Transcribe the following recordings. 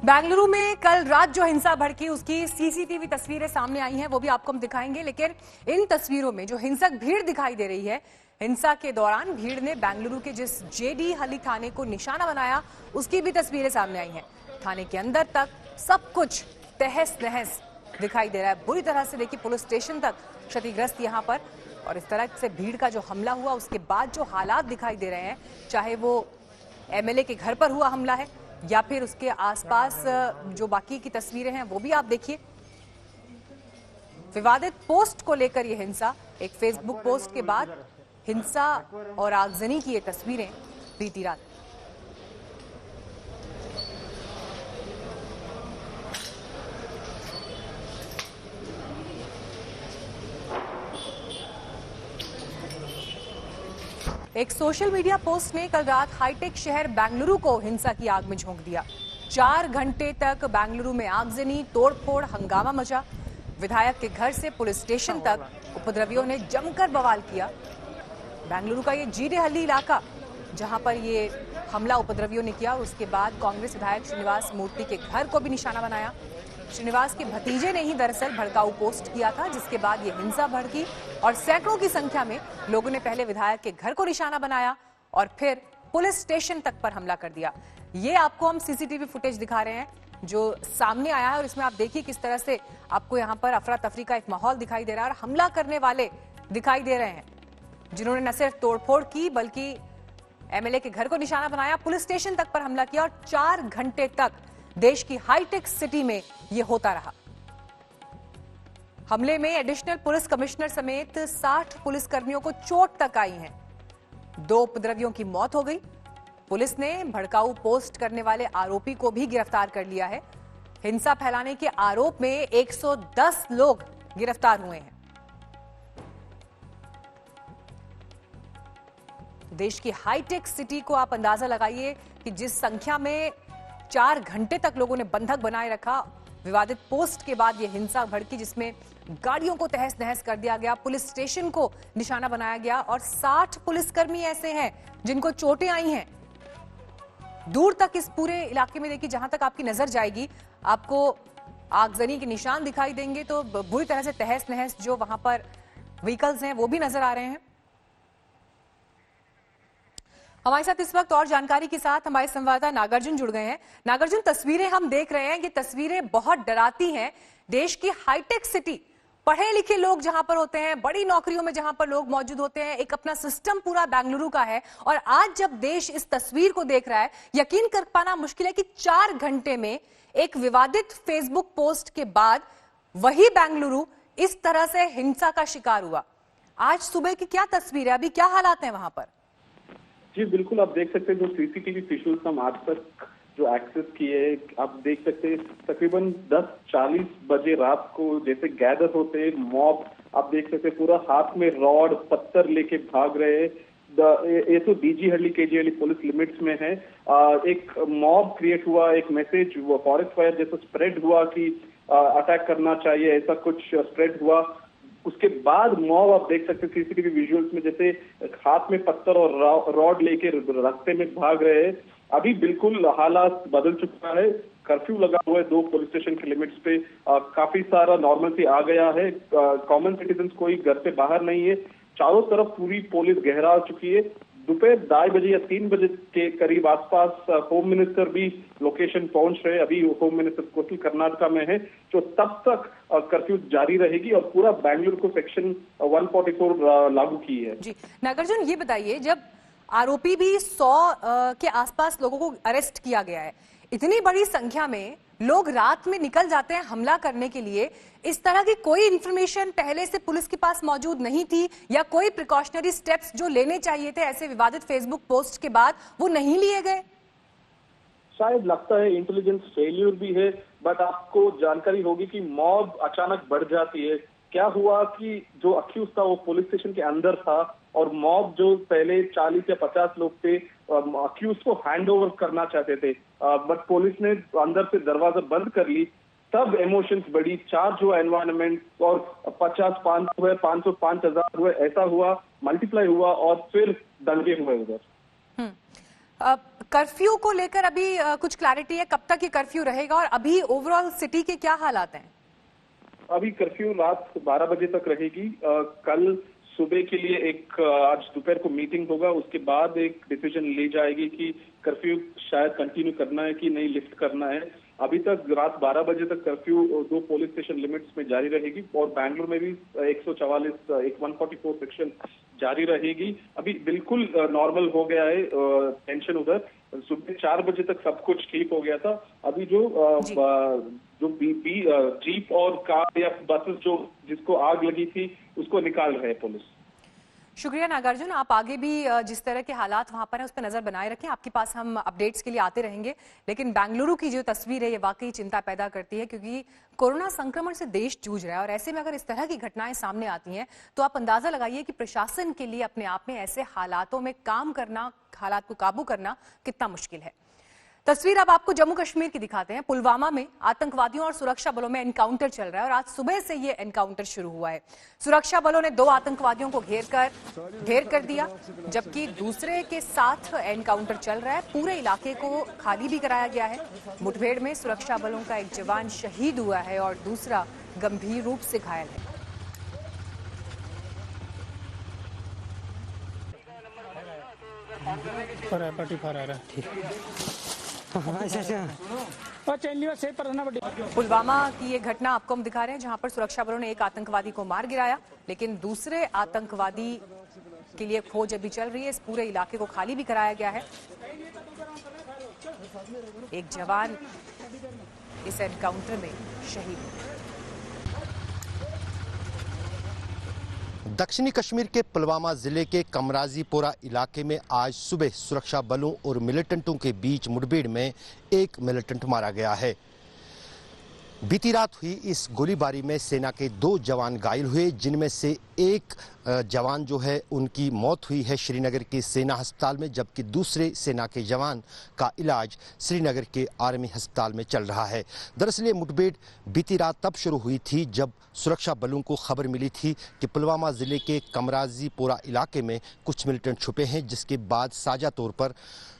बेंगलुरु में कल रात जो हिंसा भड़की उसकी सीसीटीवी तस्वीरें सामने आई हैं, वो भी आपको हम दिखाएंगे। लेकिन इन तस्वीरों में जो हिंसक भीड़ दिखाई दे रही है, हिंसा के दौरान भीड़ ने बेंगलुरु के जिस जेडी हली थाने को निशाना बनाया, उसकी भी तस्वीरें सामने आई हैं। थाने के अंदर तक सब कुछ तहस नहस दिखाई दे रहा है। बुरी तरह से देखिए, पुलिस स्टेशन तक क्षतिग्रस्त यहाँ पर। और इस तरह से भीड़ का जो हमला हुआ, उसके बाद जो हालात दिखाई दे रहे हैं, चाहे वो एमएलए के घर पर हुआ हमला है या फिर उसके आसपास जो बाकी की तस्वीरें हैं वो भी आप देखिए। विवादित पोस्ट को लेकर यह हिंसा, एक फेसबुक पोस्ट के बाद हिंसा और आगजनी की ये तस्वीरें बीती रात। एक सोशल मीडिया पोस्ट ने कल रात हाईटेक शहर बेंगलुरु को हिंसा की आग में झोंक दिया। 4 घंटे तक बेंगलुरु में आगजनी, तोड़फोड़, हंगामा मचा। विधायक के घर से पुलिस स्टेशन तक उपद्रवियों ने जमकर बवाल किया। बेंगलुरु का ये जीडे हल्ली इलाका, जहां पर ये हमला उपद्रवियों ने किया, और उसके बाद कांग्रेस विधायक श्रीनिवास मूर्ति के घर को भी निशाना बनाया। श्रीनिवास के भतीजे ने ही दरअसल भड़काऊ पोस्ट किया था, जिसके बाद ये हिंसा भड़की और सैकड़ों की संख्या में लोगों ने पहले विधायक के घर को निशाना बनाया और फिर पुलिस स्टेशन तक पर हमला कर दिया। ये आपको हम सीसीटीवी फुटेज दिखा रहे हैं जो सामने आया है, और इसमें आप देखिए किस तरह से आपको यहाँ पर अफरा तफरी का एक माहौल दिखाई दे रहा है। और हमला करने वाले दिखाई दे रहे हैं, जिन्होंने न सिर्फ तोड़फोड़ की बल्कि एमएलए के घर को निशाना बनाया, पुलिस स्टेशन तक पर हमला किया, और 4 घंटे तक देश की हाईटेक सिटी में यह होता रहा। हमले में एडिशनल पुलिस कमिश्नर समेत 60 पुलिसकर्मियों को चोट तक आई है। 2 उपद्रवियों की मौत हो गई। पुलिस ने भड़काऊ पोस्ट करने वाले आरोपी को भी गिरफ्तार कर लिया है। हिंसा फैलाने के आरोप में 110 लोग गिरफ्तार हुए हैं। देश की हाईटेक सिटी को आप अंदाजा लगाइए कि जिस संख्या में 4 घंटे तक लोगों ने बंधक बनाए रखा। विवादित पोस्ट के बाद यह हिंसा भड़की, जिसमें गाड़ियों को तहस नहस कर दिया गया, पुलिस स्टेशन को निशाना बनाया गया, और 60 पुलिसकर्मी ऐसे हैं जिनको चोटें आई हैं। दूर तक इस पूरे इलाके में देखिए, जहां तक आपकी नजर जाएगी आपको आगजनी के निशान दिखाई देंगे। तो बुरी तरह से तहस नहस जो वहां पर व्हीकल्स हैं वो भी नजर आ रहे हैं। हमारे साथ इस वक्त और जानकारी के साथ हमारे संवाददाता नागार्जुन जुड़ गए हैं। नागार्जुन, तस्वीरें हम देख रहे हैं, ये तस्वीरें बहुत डराती हैं। देश की हाईटेक सिटी, पढ़े लिखे लोग जहां पर होते हैं, बड़ी नौकरियों में जहां पर लोग मौजूद होते हैं, एक अपना सिस्टम पूरा बेंगलुरु का है। और आज जब देश इस तस्वीर को देख रहा है, यकीन कर पाना मुश्किल है कि 4 घंटे में एक विवादित फेसबुक पोस्ट के बाद वही बेंगलुरु इस तरह से हिंसा का शिकार हुआ। आज सुबह की क्या तस्वीर है, अभी क्या हालात हैं वहां पर? जी बिल्कुल, आप देख सकते हैं जो सीसीटीवी विजुअल्स हम आज तक जो एक्सेस किए, आप देख सकते हैं तकरीबन 10:40 बजे रात को जैसे गैदर होते मॉब, आप देख सकते हैं पूरा हाथ में रॉड पत्थर लेके भाग रहे हैं। ये तो डीजी हल्ली केजी हल्ली पुलिस लिमिट्स में है। एक मॉब क्रिएट हुआ, एक मैसेज फॉरेस्ट फायर जैसा स्प्रेड हुआ कि अटैक करना चाहिए, ऐसा कुछ स्प्रेड हुआ। उसके बाद मॉब आप देख सकते हैं सीसीटीवी विजुअल्स में जैसे हाथ में पत्थर और रॉड लेके रास्ते में भाग रहे हैं। अभी बिल्कुल हालात बदल चुका है। कर्फ्यू लगा हुआ है 2 पुलिस स्टेशन के लिमिट्स पे। काफी सारा नॉर्मलसी आ गया है। कॉमन सिटीजन कोई घर से बाहर नहीं है। चारों तरफ पूरी पुलिस गहरा चुकी है। दोपहर 2:30 बजे या 3 बजे के करीब आसपास होम मिनिस्टर भी लोकेशन पहुंच रहे। अभी होम मिनिस्टर कोस्टल कर्नाटका में है, जो तब तक कर्फ्यू जारी रहेगी और पूरा बेंगलुरु को सेक्शन 144 लागू की है। जी नागार्जुन, ये बताइए, जब आरोपी भी 100 के आसपास लोगों को अरेस्ट किया गया है, इतनी बड़ी संख्या में लोग रात में निकल जाते हैं हमला करने के लिए, इस तरह की कोई इंफॉर्मेशन पहले से पुलिस के पास मौजूद नहीं थी या कोई प्रिकॉशनरी स्टेप्स जो लेने चाहिए थे ऐसे विवादित फेसबुक पोस्ट के बाद वो नहीं लिए गए? शायद लगता है इंटेलिजेंस फेलियर भी है, बट आपको जानकारी होगी कि मॉब अचानक बढ़ जाती है। क्या हुआ कि जो अक्यूज था वो पुलिस स्टेशन के अंदर था और मॉब जो पहले 40 या 50 लोग थे अक्यूज को हैंड ओवर करना चाहते थे, बट पुलिस ने अंदर से दरवाजा बंद कर ली। तब इमोशंस बढ़ी, चार्ज हुआ एनवायरनमेंट, और 50 500 हुए, 500 5000 हुए, ऐसा हुआ, मल्टीप्लाई हुआ और फिर दंगे हुए उधर। कर्फ्यू को लेकर अभी कुछ क्लैरिटी है? कब तक ये कर्फ्यू रहेगा और अभी ओवरऑल सिटी के क्या हालात हैं? अभी कर्फ्यू रात 12 बजे तक रहेगी। कल सुबह के लिए एक आज दोपहर को मीटिंग होगा, उसके बाद एक डिसीजन ली जाएगी कि कर्फ्यू शायद कंटिन्यू करना है कि नहीं लिफ्ट करना है। अभी तक रात 12 बजे तक कर्फ्यू 2 पुलिस स्टेशन लिमिट्स में जारी रहेगी और बैंगलोर में भी 144 सेक्शन जारी रहेगी। अभी बिल्कुल नॉर्मल हो गया है टेंशन उधर। सुबह 4 बजे तक सब कुछ ठीक हो गया था। अभी जो जीप और कार या बसेस जो जिसको आग लगी थी उसको निकाल रहे हैं पुलिस। शुक्रिया नागार्जुन, आप आगे भी जिस तरह के हालात वहां पर हैं उस पर नजर बनाए रखें। आपके पास हम अपडेट्स के लिए आते रहेंगे। लेकिन बेंगलुरु की जो तस्वीर है ये वाकई चिंता पैदा करती है, क्योंकि कोरोना संक्रमण से देश जूझ रहा है और ऐसे में अगर इस तरह की घटनाएं सामने आती हैं तो आप अंदाजा लगाइए कि प्रशासन के लिए अपने आप में ऐसे हालातों में काम करना, हालात को काबू करना कितना मुश्किल है। तस्वीर अब आपको जम्मू कश्मीर की दिखाते हैं। पुलवामा में आतंकवादियों और सुरक्षा बलों में एनकाउंटर चल रहा है और आज सुबह से ये एनकाउंटर शुरू हुआ है। सुरक्षा बलों ने 2 आतंकवादियों को ढेर कर दिया, जबकि दूसरे के साथ एनकाउंटर चल रहा है। पूरे इलाके को खाली भी कराया गया है। मुठभेड़ में सुरक्षा बलों का एक जवान शहीद हुआ है और दूसरा गंभीर रूप से घायल है। पुलवामा की ये घटना आपको हम दिखा रहे हैं, जहां पर सुरक्षा बलों ने एक आतंकवादी को मार गिराया, लेकिन दूसरे आतंकवादी के लिए खोज अभी चल रही है। इस पूरे इलाके को खाली भी कराया गया है। एक जवान इस एनकाउंटर में शहीद हुआ। दक्षिणी कश्मीर के पुलवामा जिले के कमराजीपोरा इलाके में आज सुबह सुरक्षा बलों और मिलिटेंटों के बीच मुठभेड़ में एक मिलिटेंट मारा गया है। बीती रात हुई इस गोलीबारी में सेना के 2 जवान घायल हुए, जिनमें से एक जवान जो है उनकी मौत हुई है श्रीनगर के सेना अस्पताल में, जबकि दूसरे सेना के जवान का इलाज श्रीनगर के आर्मी अस्पताल में चल रहा है। दरअसल ये मुठभेड़ बीती रात तब शुरू हुई थी जब सुरक्षा बलों को खबर मिली थी कि पुलवामा जिले के कमराजीपोरा इलाके में कुछ मिलिटेंट छुपे हैं, जिसके बाद साझा तौर पर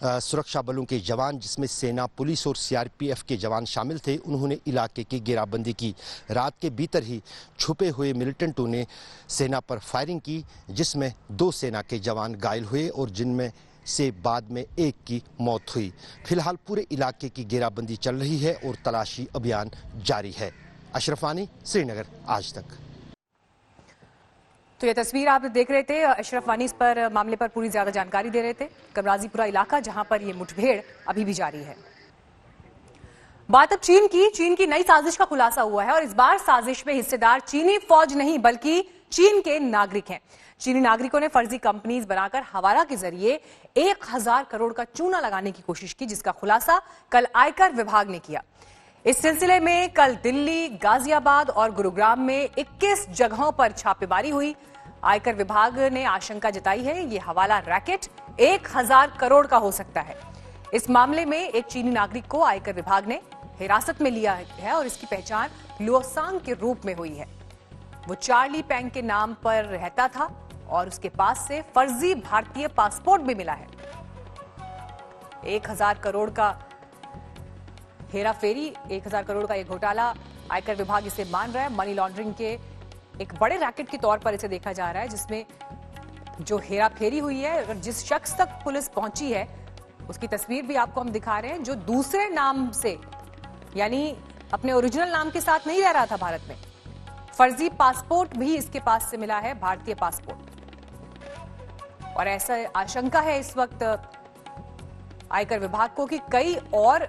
सुरक्षा बलों के जवान, जिसमें सेना, पुलिस और सीआरपीएफ के जवान शामिल थे, उन्होंने इलाके की घेराबंदी की। रात के भीतर ही छुपे हुए मिलिटेंटों ने सेना पर फायरिंग की, जिसमें 2 सेना के जवान घायल हुए और जिनमें से बाद में एक की मौत हुई। फिलहाल पूरे इलाके की घेराबंदी चल रही है और तलाशी अभियान जारी है। अशरफ वानी, श्रीनगर, आज तक। तो ये तस्वीर आप देख रहे थे। अशरफ वानी इस पर मामले पर पूरी ज्यादा जानकारी दे रहे थे। कमराजीपुरा इलाका जहां पर ये मुठभेड़ अभी भी जारी है। बात अब चीन की नई साजिश का खुलासा हुआ है और इस बार साजिश में हिस्सेदार चीनी फौज नहीं बल्कि चीन के नागरिक हैं। चीनी नागरिकों ने फर्जी कंपनीज बनाकर हवाला के जरिए 1000 करोड़ का चूना लगाने की कोशिश की, जिसका खुलासा कल आयकर विभाग ने किया। इस सिलसिले में कल दिल्ली, गाजियाबाद और गुरुग्राम में 21 जगहों पर छापेमारी हुई। आयकर विभाग ने आशंका जताई है ये हवाला रैकेट 1000 करोड़ का हो सकता है। इस मामले में एक चीनी नागरिक को आयकर विभाग ने हिरासत में लिया है और इसकी पहचान लुओसांग के रूप में हुई है। वो चार्ली पेंग के नाम पर रहता था और उसके पास से फर्जी भारतीय पासपोर्ट भी मिला है। 1000 करोड़ का हेराफेरी, 1000 करोड़ का एक घोटाला, आयकर विभाग इसे मान रहा है। मनी लॉन्ड्रिंग के एक बड़े रैकेट के तौर पर इसे देखा जा रहा है, जिसमें जो हेराफेरी हुई है और जिस शख्स तक पुलिस पहुंची है उसकी तस्वीर भी आपको हम दिखा रहे हैं, जो दूसरे नाम से यानी अपने ओरिजिनल नाम के साथ नहीं रह रहा था भारत में। फर्जी पासपोर्ट भी इसके पास से मिला है, भारतीय पासपोर्ट। और ऐसा आशंका है इस वक्त आयकर विभाग को कि कई और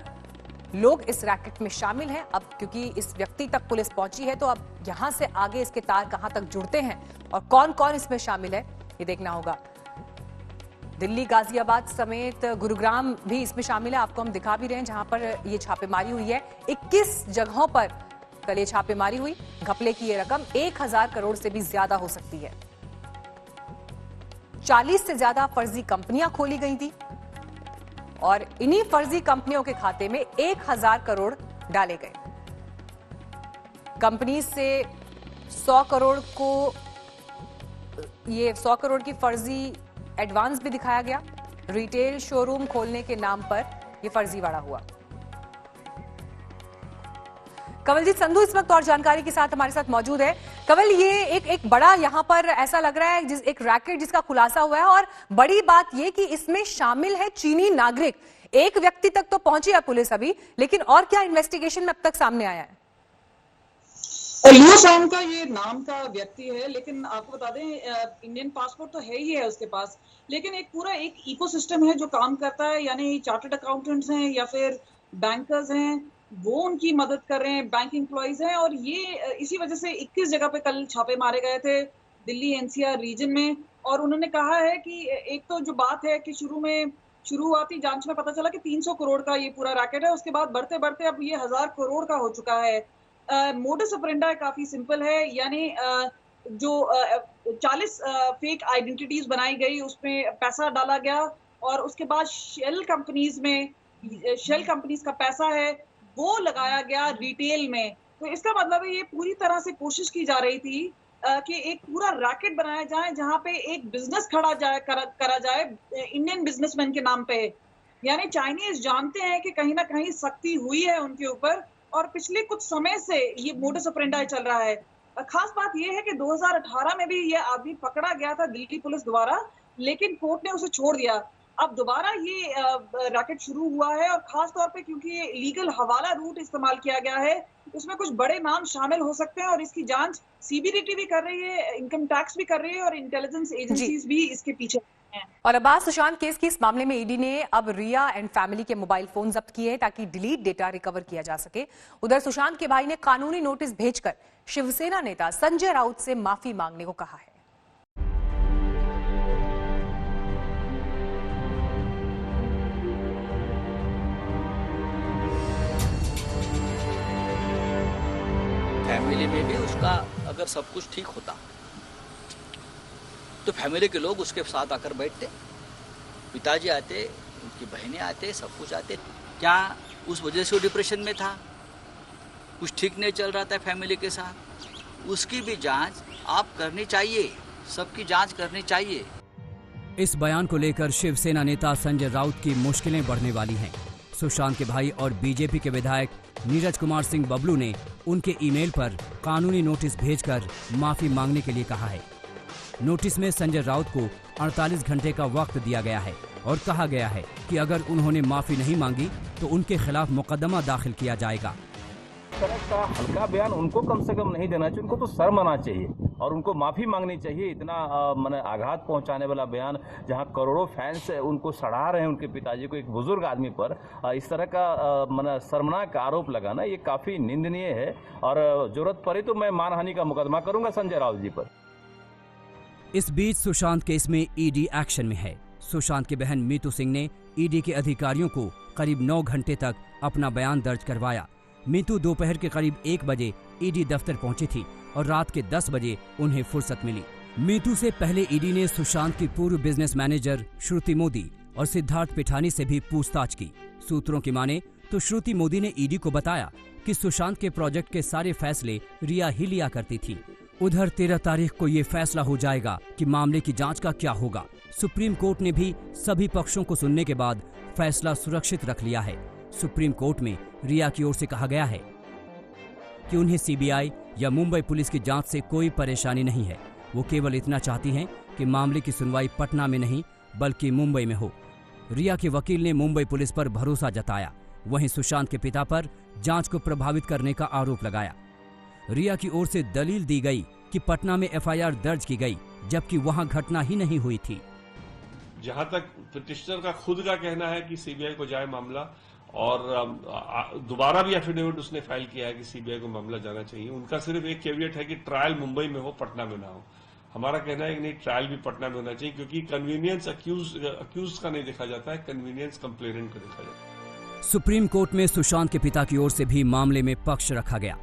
लोग इस रैकेट में शामिल हैं। अब क्योंकि इस व्यक्ति तक पुलिस पहुंची है तो अब यहां से आगे इसके तार कहां तक जुड़ते हैं और कौन कौन इसमें शामिल है ये देखना होगा। दिल्ली, गाजियाबाद समेत गुरुग्राम भी इसमें शामिल है। आपको हम दिखा भी रहे हैं जहां पर ये छापेमारी हुई है। 21 जगहों पर कल ये छापेमारी हुई। घपले की ये रकम 1000 करोड़ से भी ज्यादा हो सकती है। 40 से ज्यादा फर्जी कंपनियां खोली गई थी और इन्हीं फर्जी कंपनियों के खाते में 1000 करोड़ डाले गए। कंपनी से 100 करोड़ की फर्जी एडवांस भी दिखाया गया। रिटेल शोरूम खोलने के नाम पर यह फर्जीवाड़ा हुआ। कवलजीत संधू इस वक्त और जानकारी के साथ हमारे साथ मौजूद है। कवल, ये एक बड़ा यहाँ पर ऐसा लग रहा है एक रैकेट जिसका खुलासा हुआ है, और बड़ी बात ये कि इसमें शामिल है चीनी नागरिक। एक व्यक्ति तक तो पहुंची है पुलिस अभी, लेकिन और क्या इन्वेस्टिगेशन में अब तक सामने आया है? लियो सॉन्ग का ये नाम का व्यक्ति है, लेकिन आपको बता दें इंडियन पासपोर्ट तो है ही है उसके पास, लेकिन एक पूरा एक इकोसिस्टम है जो काम करता है, यानी चार्टर्ड अकाउंटेंट्स हैं या फिर बैंकर्स हैं, वो उनकी मदद कर रहे हैं, बैंक एम्प्लॉइज हैं। और ये इसी वजह से 21 जगह पे कल छापे मारे गए थे दिल्ली एनसीआर रीजन में। और उन्होंने कहा है कि एक तो जो बात है कि शुरुआती जांच में पता चला कि 300 करोड़ का ये पूरा रैकेट है, उसके बाद बढ़ते बढ़ते अब ये 1000 करोड़ का हो चुका है। मोडस ऑपरेंडी काफी सिंपल है, यानी जो 40 फेक आइडेंटिटीज बनाई गई, उसमें पैसा डाला गया और उसके बाद शेल कंपनीज का पैसा है वो लगाया गया रिटेल में। तो इसका मतलब है ये पूरी तरह से कोशिश की जा रही थी कि एक पूरा रैकेट बनाया जाए जहां पे एक बिजनेस करा जाए इंडियन बिजनेसमैन के नाम पे। यानी चाइनीज जानते हैं कि कहीं ना कहीं सख्ती हुई है उनके ऊपर, और पिछले कुछ समय से ये मोडस ऑपरेंडी चल रहा है। खास बात ये है कि 2018 में भी ये आदमी पकड़ा गया था दिल्ली पुलिस द्वारा, लेकिन कोर्ट ने उसे छोड़ दिया। अब दोबारा ये रैकेट शुरू हुआ है, और खास तौर पे क्योंकि ये लीगल हवाला रूट इस्तेमाल किया गया है, उसमें कुछ बड़े नाम शामिल हो सकते हैं। और इसकी जांच सीबीडीटी भी कर रही है, इनकम टैक्स भी कर रही है, और इंटेलिजेंस एजेंसीज भी इसके पीछे हैं। और अब्बास सुशांत केस की इस मामले में ईडी ने अब रिया एंड फैमिली के मोबाइल फोन जब्त किए हैं ताकि डिलीट डेटा रिकवर किया जा सके। उधर सुशांत के भाई ने कानूनी नोटिस भेजकर शिवसेना नेता संजय राउत से माफी मांगने को कहा है। फैमिली में भी उसका अगर सब कुछ ठीक होता तो फैमिली के लोग उसके साथ आकर बैठते, पिताजी आते, उनकी बहनें आते, सब कुछ आते। क्या उस वजह से वो डिप्रेशन में था? कुछ ठीक नहीं चल रहा था फैमिली के साथ? उसकी भी जांच आप करनी चाहिए, सबकी जांच करनी चाहिए। इस बयान को लेकर शिवसेना नेता संजय राउत की मुश्किलें बढ़ने वाली हैं। सुशांत के भाई और बीजेपी के विधायक नीरज कुमार सिंह बबलू ने उनके ईमेल पर कानूनी नोटिस भेजकर माफी मांगने के लिए कहा है। नोटिस में संजय राउत को 48 घंटे का वक्त दिया गया है और कहा गया है कि अगर उन्होंने माफी नहीं मांगी तो उनके खिलाफ मुकदमा दाखिल किया जाएगा। इस तरह का हल्का बयान उनको कम से कम नहीं देना चाहिए, उनको तो शर्म आना चाहिए और उनको माफी मांगनी चाहिए। इतना माने आघात पहुंचाने वाला बयान, जहां करोड़ों फैंस उनको सराह रहे हैं, उनके पिताजी को, एक बुजुर्ग आदमी पर इस तरह का माने शर्मनाक आरोप लगाना ये काफी निंदनीय है। और जरूरत पड़े तो मैं मानहानि का मुकदमा करूंगा संजय राउत जी पर। इस बीच सुशांत केस में ईडी एक्शन में है। सुशांत की बहन मीतू सिंह ने ईडी के अधिकारियों को करीब 9 घंटे तक अपना बयान दर्ज करवाया। मीतू दोपहर के करीब 1 बजे ईडी दफ्तर पहुंची थी और रात के 10 बजे उन्हें फुर्सत मिली। मीतू से पहले ईडी ने सुशांत की पूर्व बिजनेस मैनेजर श्रुति मोदी और सिद्धार्थ पिठानी से भी पूछताछ की। सूत्रों की माने तो श्रुति मोदी ने ईडी को बताया कि सुशांत के प्रोजेक्ट के सारे फैसले रिया ही लिया करती थी। उधर 13 तारीख को ये फैसला हो जाएगा कि मामले की जांच का क्या होगा। सुप्रीम कोर्ट ने भी सभी पक्षों को सुनने के बाद फैसला सुरक्षित रख लिया है। सुप्रीम कोर्ट में रिया की ओर से कहा गया है कि उन्हें सीबीआई या मुंबई पुलिस की जांच से कोई परेशानी नहीं है। वो केवल इतना चाहती हैं कि मामले की सुनवाई पटना में नहीं बल्कि मुंबई में हो। रिया के वकील ने मुंबई पुलिस पर भरोसा जताया। वहीं सुशांत के पिता पर जांच को प्रभावित करने का आरोप लगाया। रिया की ओर से दलील दी गई कि पटना में एफआईआर दर्ज की गई जबकि वहां घटना ही नहीं हुई थी। जहां तक पिटिशनर का खुद का कहना है कि सीबीआई को जाए मामला, और दोबारा भी एफिडेविट उसने फाइल किया है कि सीबीआई को मामला जाना चाहिए। उनका सिर्फ एक कैविएट है कि ट्रायल मुंबई में हो, पटना में ना हो। हमारा कहना है कि नहीं, ट्रायल भी पटना में होना चाहिए, क्योंकि कन्वीनियंस अक्यूज का नहीं देखा जाता है, कन्वीनियंस कंप्लेनेंट का देखा जाता है। सुप्रीम कोर्ट में सुशांत के पिता की ओर से भी मामले में पक्ष रखा गया।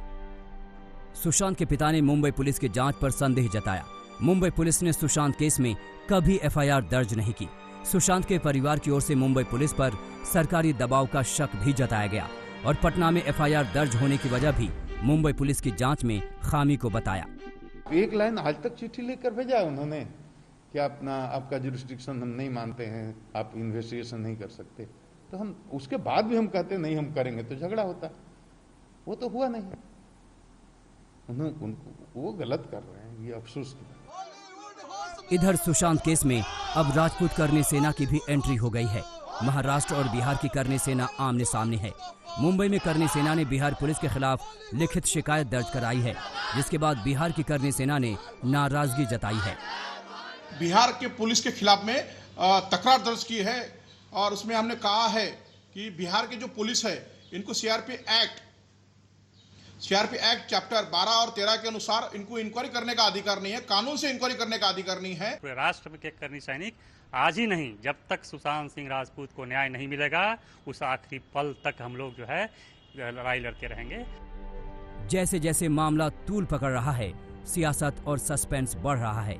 सुशांत के पिता ने मुंबई पुलिस की जांच पर संदेह जताया। मुंबई पुलिस ने सुशांत केस में कभी एफआईआर दर्ज नहीं की। सुशांत के परिवार की ओर से मुंबई पुलिस पर सरकारी दबाव का शक भी जताया गया और पटना में एफआईआर दर्ज होने की वजह भी मुंबई पुलिस की जांच में खामी को बताया। एक लाइन आज तक चिट्ठी लिखकर भेजा है उन्होंने कि आपका जुरिस्डिक्शन हम नहीं मानते हैं, आप इन्वेस्टिगेशन नहीं कर सकते, तो हम उसके बाद भी हम कहते नहीं हम करेंगे, तो झगड़ा होता। वो तो हुआ नहीं, वो गलत कर रहे हैं, ये अफसोस की बात। इधर सुशांत केस में अब राजपूत करनी सेना की भी एंट्री हो गई है। महाराष्ट्र और बिहार की करनी सेना आमने सामने है। मुंबई में करनी सेना ने बिहार पुलिस के खिलाफ लिखित शिकायत दर्ज कराई है, जिसके बाद बिहार की करनी सेना ने नाराजगी जताई है। बिहार के पुलिस के खिलाफ में तकरार दर्ज की है और उसमें हमने कहा है कि बिहार की जो पुलिस है इनको सीआरपी एक्ट चैप्टर 12 और 13 के अनुसार इनको इंक्वायरी करने का अधिकार नहीं है, कानून से इंक्वायरी करने का अधिकार नहीं है। राष्ट्र के करनी सैनिक आज ही नहीं, जब तक सुशांत सिंह राजपूत को न्याय नहीं मिलेगा उस आखिरी पल तक हम लोग जो है लड़ाई लड़ते रहेंगे। जैसे जैसे मामला तूल पकड़ रहा है, सियासत और सस्पेंस बढ़ रहा है।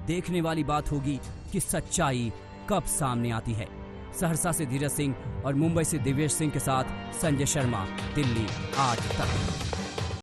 देखने वाली बात होगी कि सच्चाई कब सामने आती है। सहरसा से धीरज सिंह और मुंबई से दिव्येश सिंह के साथ संजय शर्मा, दिल्ली आज तक।